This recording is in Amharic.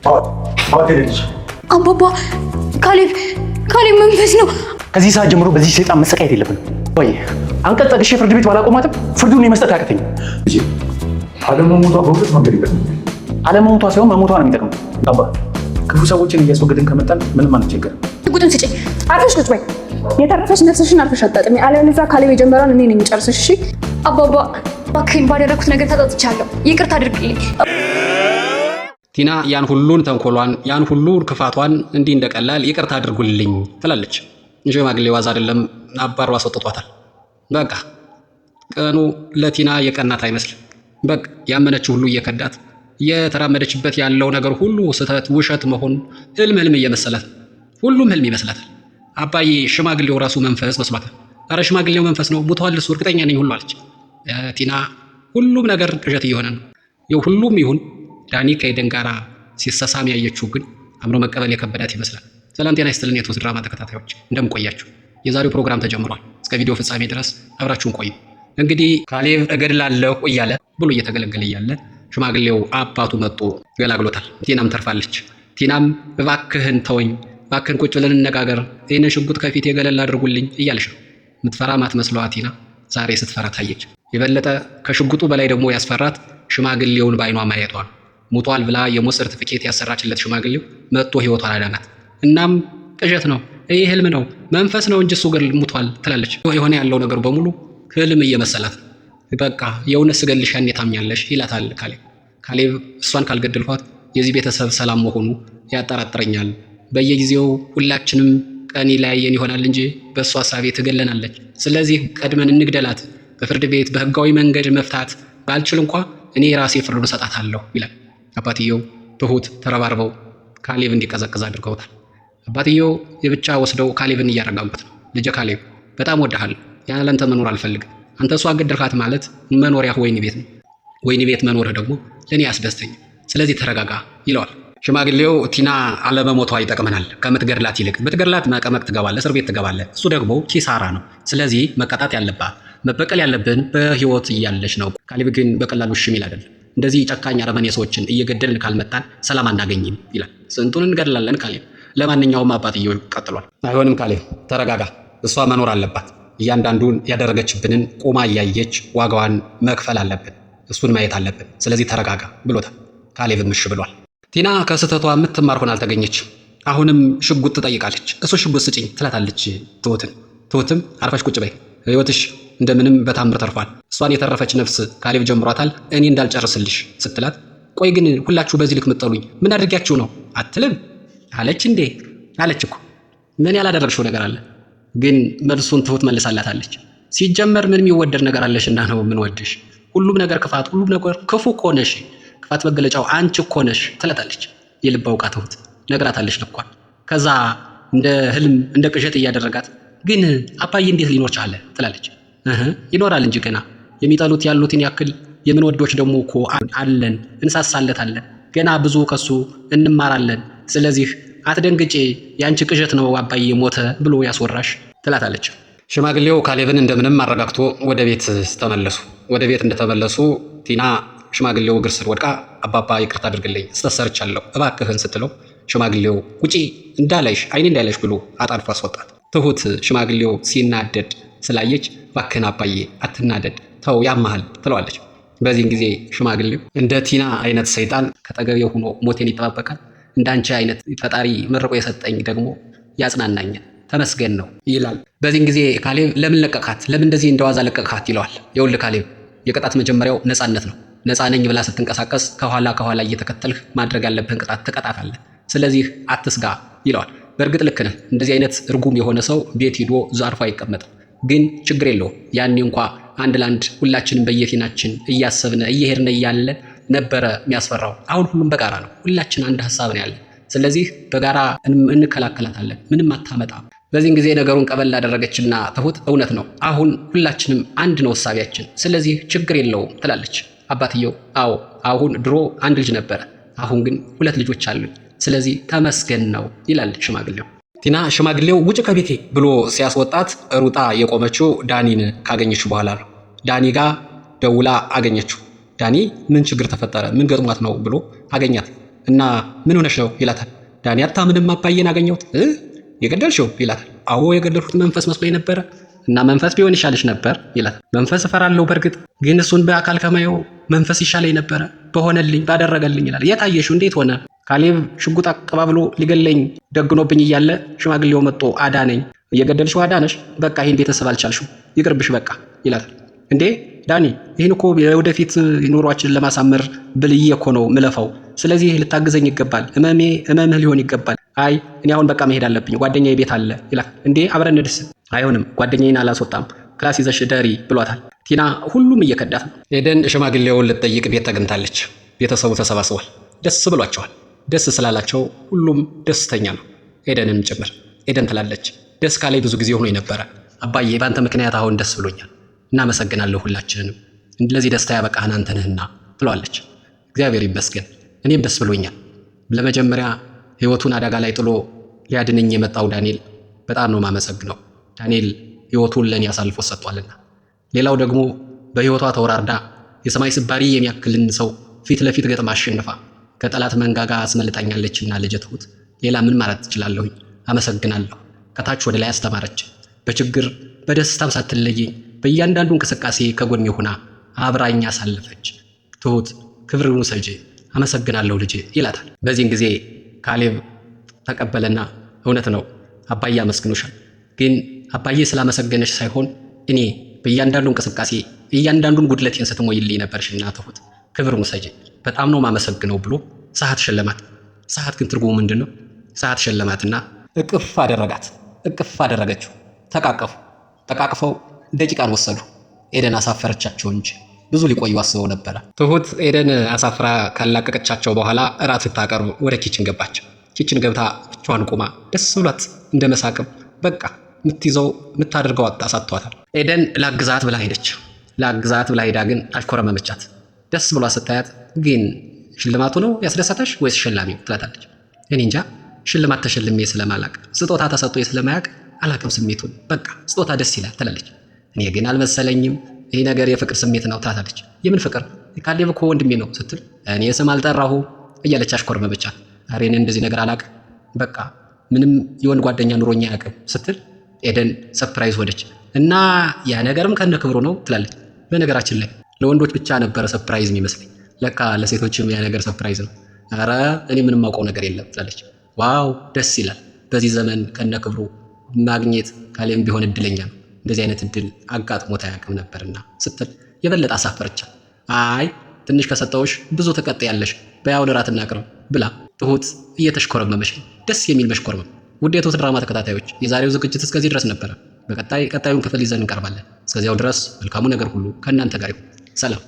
አባባ ካሌብ መንፈስ ነው። ከዚህ ሰዓት ጀምሮ በዚህ ሰይጣን መሰቃየት የለብንም ወይ? አንቀጽ ጠቅሼ ፍርድ ቤት ባላቆማትም ፍርዱን የመስጠት አያቅተኝም። አለመሞቷ በሁለት መንገድ ይጠቅም። አለመሞቷ ሳይሆን መሞቷ ነው የሚጠቅመው። አባ ክፉ ሰዎችን እያስወገድን ከመጣን ምንም አንቸገርም። ጉጥን ስጪኝ። አርፈሽ ቁጭ በይ። የተረፈሽ ነፍስሽን አርፈሽ አጣጥሚ። አለበለዚያ ካሌብ የጀመረውን እኔ ነኝ የምጨርሰሽ። እሺ አባባ እባክህን ባደረኩት ነገር ተጸጽቻለሁ፣ ይቅርታ አድርግልኝ። ቲና ያን ሁሉን ተንኮሏን ያን ሁሉ ክፋቷን እንዲህ እንደቀላል ይቅርታ አድርጉልኝ ትላለች። ሽማግሌ ዋዛ አይደለም አባሯ አስወጥቷታል። በቃ ቀኑ ለቲና የቀናት አይመስልም። በቃ ያመነችው ሁሉ እየከዳት የተራመደችበት ያለው ነገር ሁሉ ስህተት፣ ውሸት መሆን ህልም እየመሰላት ሁሉም ህልም ይመስላታል። አባዬ ሽማግሌው ራሱ መንፈስ መስሏታል። ኧረ ሽማግሌው መንፈስ ነው ሙቷል እሱ እርግጠኛ ነኝ ሁሉ አለች። ቲና ሁሉም ነገር ቅዠት እየሆነ ነው። ይኸው ሁሉም ይሁን ዳኒ ከኤደን ጋር ሲሰሳም ያየችው ግን አምሮ መቀበል የከበዳት ይመስላል። ሰላም ጤና ይስጥልን የትሁት ድራማ ተከታታዮች እንደምን ቆያችሁ? የዛሬው ፕሮግራም ተጀምሯል። እስከ ቪዲዮ ፍጻሜ ድረስ አብራችሁን ቆዩ። እንግዲህ ካሌብ እገድላለሁ እያለ ብሎ እየተገለገለ እያለ ሽማግሌው አባቱ መጥቶ ገላግሎታል። ቲናም ተርፋለች። ቲናም እባክህን ተወኝ፣ እባክህን ቁጭ ብለን እንነጋገር፣ ይህንን ሽጉጥ ከፊት የገለል አድርጉልኝ እያለች ነው። የምትፈራ ማትመስለዋ ቲና ዛሬ ስትፈራ ታየች። የበለጠ ከሽጉጡ በላይ ደግሞ ያስፈራት ሽማግሌውን በአይኗ ማየቷ ነው። ሙቷል ብላ የሞት ሰርቲፊኬት ያሰራችለት ሽማግሌው መጥቶ ህይወቷን አዳናት። እናም ቅዠት ነው ይህ ህልም ነው መንፈስ ነው እንጂ እሱ ገድል ሙቷል ትላለች። የሆነ ያለው ነገር በሙሉ ህልም እየመሰላት ነው። በቃ የእውነት ስገልሽ ያኔ ታምኛለሽ ይላታል ካሌብ እሷን ካልገደልኳት የዚህ ቤተሰብ ሰላም መሆኑ ያጠራጥረኛል። በየጊዜው ሁላችንም ቀን ይለያየን ይሆናል እንጂ በእሷ ሀሳቤ ትገለናለች። ስለዚህ ቀድመን እንግደላት፣ በፍርድ ቤት በህጋዊ መንገድ መፍታት ባልችል እንኳ እኔ ራሴ ፍርዱን እሰጣታለሁ ይላል። አባትየው ትሁት ተረባርበው ካሌብ እንዲቀዘቅዝ አድርገውታል። አባትየው የብቻ ወስደው ካሌብን እያረጋጉት ነው። ልጄ ካሌብ በጣም ወድሃለሁ፣ ያለ አንተ መኖር አልፈልግም። አንተ እሷ ገደልካት ማለት መኖሪያህ ወይን ቤት ነው። ወይን ቤት መኖርህ ደግሞ ለእኔ አያስደስተኝም። ስለዚህ ተረጋጋ ይለዋል። ሽማግሌው ቲና አለመሞቷ ይጠቅመናል ከምትገድላት ይልቅ ብትገድላት መቀመቅ ትገባለህ፣ እስር ቤት ትገባለህ። እሱ ደግሞ ኪሳራ ነው። ስለዚህ መቀጣት ያለባት መበቀል ያለብን በህይወት እያለች ነው። ካሌብ ግን በቀላሉ እሺ የሚል አይደለም። እንደዚህ ጨካኝ አረመኔ ሰዎችን እየገደልን ካልመጣን ሰላም አናገኝም ይላል። ስንቱን እንገድላለን ካሌብ። ለማንኛውም አባትየው ቀጥሏል። አይሆንም ካሌብ ተረጋጋ፣ እሷ መኖር አለባት። እያንዳንዱን ያደረገችብንን ቆማ እያየች ዋጋዋን መክፈል አለብን፣ እሱን ማየት አለብን። ስለዚህ ተረጋጋ ብሎታል። ካሌብም እሺ ብሏል። ቲና ከስህተቷ የምትማር ሆና አልተገኘችም። አሁንም ሽጉጥ ትጠይቃለች። እሱ ሽጉጥ ስጪኝ ትላታለች ትሁትም አርፈሽ ቁጭ በይ፣ ህይወትሽ እንደምንም በታምር ተርፏል። እሷን የተረፈች ነፍስ ካሌብ ጀምሯታል፣ እኔ እንዳልጨርስልሽ ስትላት፣ ቆይ ግን ሁላችሁ በዚህ ልክ ምትጠሉኝ ምን አድርጊያችሁ ነው አትልም አለች። እንዴ አለች እኮ ምን ያላደረግሽው ነገር አለ? ግን መልሱን ትሁት መልሳላታለች። ሲጀመር ምን የሚወደድ ነገር አለሽና ነው ምን ወድሽ? ሁሉም ነገር ክፋት፣ ሁሉም ነገር ክፉ እኮ ነሽ፣ ክፋት መገለጫው አንቺ እኮ ነሽ ትላታለች። የልብ አውቃ ትሁት ነግራታለች ልኳን። ከዛ እንደ ህልም እንደ ቅዠት እያደረጋት ግን አባዬ እንዴት ሊኖር ቻለ ትላለች። ይኖራል እንጂ ገና የሚጠሉት ያሉትን ያክል የምንወዶች ደግሞ እኮ አለን፣ እንሳሳለታለን፣ ገና ብዙ ከሱ እንማራለን። ስለዚህ አትደንግጬ፣ ያንቺ ቅዠት ነው አባዬ ሞተ ብሎ ያስወራሽ ትላታለች። ሽማግሌው ካሌብን እንደምንም አረጋግቶ ወደ ቤት ተመለሱ። ወደ ቤት እንደተመለሱ ቲና ሽማግሌው እግር ስር ወድቃ አባባ ይቅርታ አድርግልኝ ስተሰርቻለሁ እባክህን ስትለው ሽማግሌው ውጪ እንዳላይሽ አይኔ እንዳይላሽ ብሎ አጣልፎ አስወጣት። ትሁት ሽማግሌው ሲናደድ ስላየች እባክህን አባዬ አትናደድ ተው ያማሃል ትለዋለች። በዚህን ጊዜ ሽማግሌው እንደ ቲና አይነት ሰይጣን ከጠገቤው ሆኖ ሞቴን ይጠባበቃል፣ እንዳንቺ አይነት ፈጣሪ መርቆ የሰጠኝ ደግሞ ያጽናናኛል ተመስገን ነው ይላል። በዚህን ጊዜ ካሌብ ለምን ለቀቃት? ለምን እንደዚህ እንደዋዛ ለቀቃት? ይለዋል። ይኸውልህ ካሌብ የቅጣት መጀመሪያው ነፃነት ነው። ነፃ ነኝ ብላ ስትንቀሳቀስ ከኋላ እየተከተልህ ማድረግ ያለብህን ቅጣት ትቀጣታለህ። ስለዚህ አትስጋ ይለዋል። በእርግጥ ልክ ነህ። እንደዚህ አይነት እርጉም የሆነ ሰው ቤት ሂዶ ዛርፎ አይቀመጥም። ግን ችግር የለው። ያኔ እንኳ አንድ ለአንድ ሁላችንም በየፊናችን እያሰብነ እየሄድነ እያለ ነበረ የሚያስፈራው። አሁን ሁሉም በጋራ ነው። ሁላችን አንድ ሀሳብ ነው ያለን። ስለዚህ በጋራ እንከላከላታለን፣ ምንም አታመጣም። በዚህን ጊዜ ነገሩን ቀበል ላደረገችና ትሁት እውነት ነው፣ አሁን ሁላችንም አንድ ነው እሳቢያችን፣ ስለዚህ ችግር የለውም ትላለች። አባትየው አዎ አሁን ድሮ አንድ ልጅ ነበረ፣ አሁን ግን 2 ልጆች አሉኝ፣ ስለዚህ ተመስገን ነው ይላል ሽማግሌው። ቲና ሽማግሌው ውጭ ከቤቴ ብሎ ሲያስወጣት ሩጣ የቆመችው ዳኒን ካገኘችው በኋላ ነው። ዳኒ ጋር ደውላ አገኘችው። ዳኒ ምን ችግር ተፈጠረ? ምን ገጥሟት ነው ብሎ አገኛት። እና ምን ሆነሽ ነው ይላታል። ዳኒ አታምንም አባዬን አገኘሁት የገደልሽው ይላታል። አዎ የገደልኩት መንፈስ መስሎኝ ነበረ እና መንፈስ ቢሆን ይሻልሽ ነበር ይላታል። መንፈስ እፈራለሁ በእርግጥ ግን እሱን በአካል ከማየው መንፈስ ይሻለኝ ነበረ በሆነልኝ ባደረገልኝ ይላል። የታየሽው እንዴት ሆነ? ካሌብ ሽጉጥ አቀባብሎ ሊገለኝ ደግኖብኝ እያለ ሽማግሌው መጥቶ አዳነኝ። እየገደልሽው አዳነሽ? በቃ ይህን ቤተሰብ አልቻልሽው ይቅርብሽ በቃ ይላታል። እንዴ ዳኒ ይህን እኮ የወደፊት ኑሯችንን ለማሳመር ብልዬ እኮ ነው ምለፈው። ስለዚህ ልታግዘኝ ይገባል። እመምህ ሊሆን ይገባል። አይ እኔ አሁን በቃ መሄድ አለብኝ ጓደኛዬ ቤት አለ ይላል። እንዴ አብረን እንድስ? አይሆንም ጓደኛዬን አላስወጣም ክላስ ይዘሽ ደሪ ብሏታል። ቲና ሁሉም እየከዳት ነው። ኤደን ሽማግሌውን ልትጠይቅ ቤት ተገኝታለች። ቤተሰቡ ተሰባስቧል። ደስ ብሏቸዋል። ደስ ስላላቸው ሁሉም ደስተኛ ነው፣ ኤደንም ጭምር። ኤደን ትላለች ደስ ካላይ ብዙ ጊዜ ሆኖ ነበረ አባዬ፣ በአንተ ምክንያት አሁን ደስ ብሎኛል። እናመሰግናለሁ ሁላችንንም፣ ለዚህ ደስታ ያበቃህን አንተ ነህና ትለዋለች። እግዚአብሔር ይመስገን እኔም ደስ ብሎኛል። ለመጀመሪያ ህይወቱን አደጋ ላይ ጥሎ ሊያድነኝ የመጣው ዳንኤል በጣም ነው ማመሰግነው። ዳንኤል ህይወቱን ለኔ አሳልፎ ሰጥቷልና። ሌላው ደግሞ በህይወቷ ተወራርዳ የሰማይ ስባሪ የሚያክልን ሰው ፊት ለፊት ገጥማ አሸንፋ ከጠላት መንጋጋ አስመልጣኛለችና ልጄ ትሁት ሌላ ምን ማለት ትችላለሁኝ? አመሰግናለሁ። ከታች ወደ ላይ አስተማረች። በችግር በደስታም ሳትለየኝ በእያንዳንዱ እንቅስቃሴ ከጎኔ ሆና አብራኛ አሳለፈች። ትሁት ክብርን ውሰጂ፣ አመሰግናለሁ ልጄ ይላታል። በዚህን ጊዜ ካሌብ ተቀበለና እውነት ነው አባዬ አመስግኖሻል፣ ግን አባዬ ስላመሰገነሽ ሳይሆን እኔ በእያንዳንዱ እንቅስቃሴ እያንዳንዱን ጉድለቴን ስትሞይልኝ ነበርሽና ትሁት ክብርን ውሰጂ፣ በጣም ነው ማመሰግነው ብሎ ሰዓት ሸለማት። ሰዓት ግን ትርጉሙ ምንድን ነው? ሰዓት ሸለማትና እቅፍ አደረጋት። እቅፍ አደረገችው። ተቃቀፉ። ተቃቅፈው ደቂቃን ወሰዱ። ኤደን አሳፈረቻቸው እንጂ ብዙ ሊቆዩ አስበው ነበረ። ትሁት ኤደን አሳፍራ ካላቀቀቻቸው በኋላ እራት ስታቀርብ ወደ ኪችን ገባች። ኪችን ገብታ ብቻዋን ቆማ ደስ ብሏት እንደ መሳቅም በቃ የምትይዘው የምታደርገው አሳጥቷታል። ኤደን ላግዛት ብላ ሄደች። ላግዛት ብላ ሄዳ ግን አሽኮረመመቻት። ደስ ብሏት ስታያት ግን ሽልማቱ ነው ያስደሰተሽ ወይስ ሸላሚው ትላታለች። እኔ እንጃ ሽልማት ተሸልሜ ስለማላቅ ስጦታ ተሰጥቶ ስለማያቅ አላቅም ስሜቱን፣ በቃ ስጦታ ደስ ይላል ትላለች። እኔ ግን አልመሰለኝም ይህ ነገር የፍቅር ስሜት ነው ትላታለች። የምን ፍቅር? ካሌብ እኮ ወንድሜ ነው ስትል እኔ ስም አልጠራሁ እያለች አሽኮረመመቻት። ኧረ እኔ እንደዚህ ነገር አላቅም፣ በቃ ምንም የወንድ ጓደኛ ኑሮኛ አያውቅም ስትል ኤደን ሰርፕራይዝ ሆነች እና ያ ነገርም ከነ ክብሩ ነው ትላለች። በነገራችን ላይ ለወንዶች ብቻ ነበረ ሰርፕራይዝ የሚመስለኝ፣ ለካ ለሴቶችም ያ ነገር ሰርፕራይዝ ነው። ኧረ እኔ ምንም ማውቀው ነገር የለም ትላለች። ዋው ደስ ይላል። በዚህ ዘመን ከነ ክብሩ ማግኘት ካሌብ ቢሆን እድለኛ ነው። እንደዚህ አይነት እድል አጋጥሞት አያውቅም ነበርና ስትል የበለጠ አሳፈረቻት። አይ ትንሽ ከሰጠውሽ ብዙ ተቀጥያለሽ፣ በያው እራት እናቅርብ ብላ ትሁት እየተሽኮረመመች ነው። ደስ የሚል መሽኮርመም። ውድ የትሁት ድራማ ተከታታዮች የዛሬው ዝግጅት እስከዚህ ድረስ ነበረ። በቀጣዩን ክፍል ይዘን እንቀርባለን። እስከዚያው ድረስ መልካሙ ነገር ሁሉ ከእናንተ ጋር ይሁን። ሰላም።